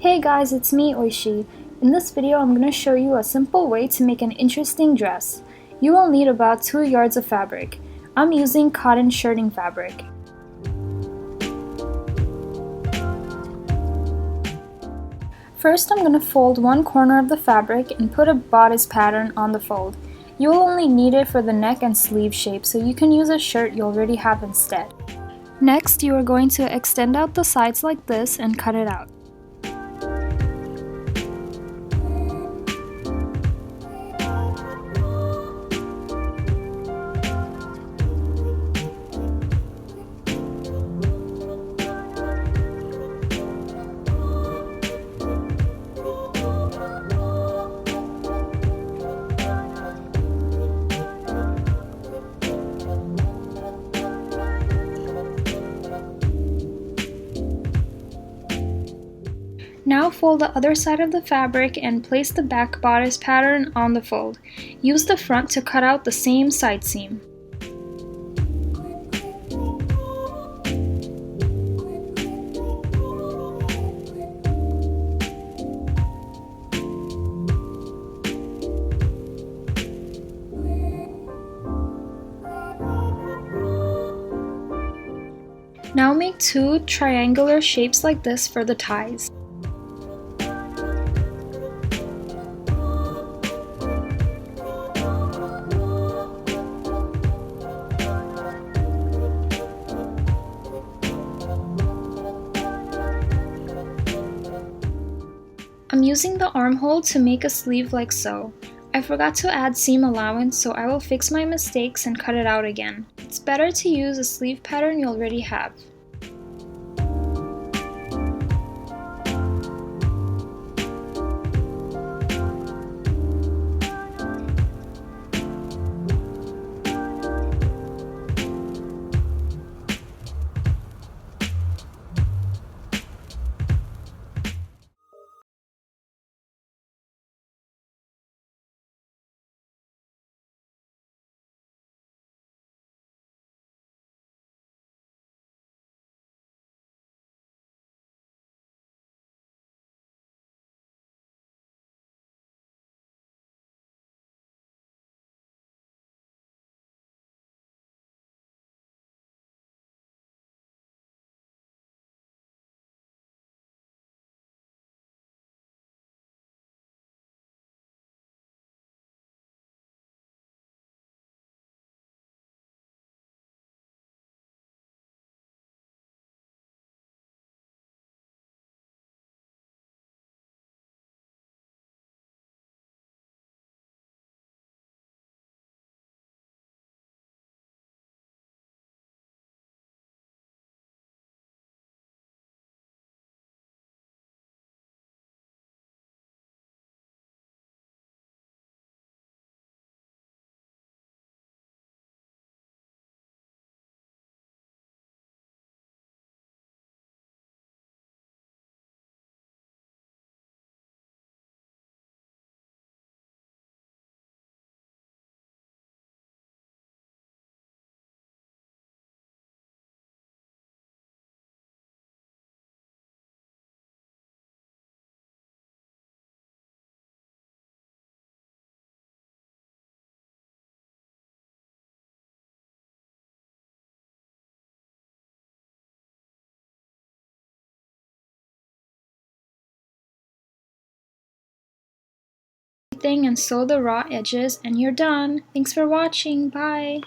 Hey guys, it's me, Oishi. In this video, I'm going to show you a simple way to make an interesting dress. You will need about 2 yards of fabric. I'm using cotton shirting fabric. First, I'm going to fold one corner of the fabric and put a bodice pattern on the fold. You will only need it for the neck and sleeve shape, so you can use a shirt you already have instead. Next, you are going to extend out the sides like this and cut it out. Now fold the other side of the fabric and place the back bodice pattern on the fold. Use the front to cut out the same side seam. Now make 2 triangular shapes like this for the ties. I'm using the armhole to make a sleeve like so. I forgot to add seam allowance, so I will fix my mistakes and cut it out again. It's better to use a sleeve pattern you already have. And sew the raw edges and you're done. Thanks for watching. Bye.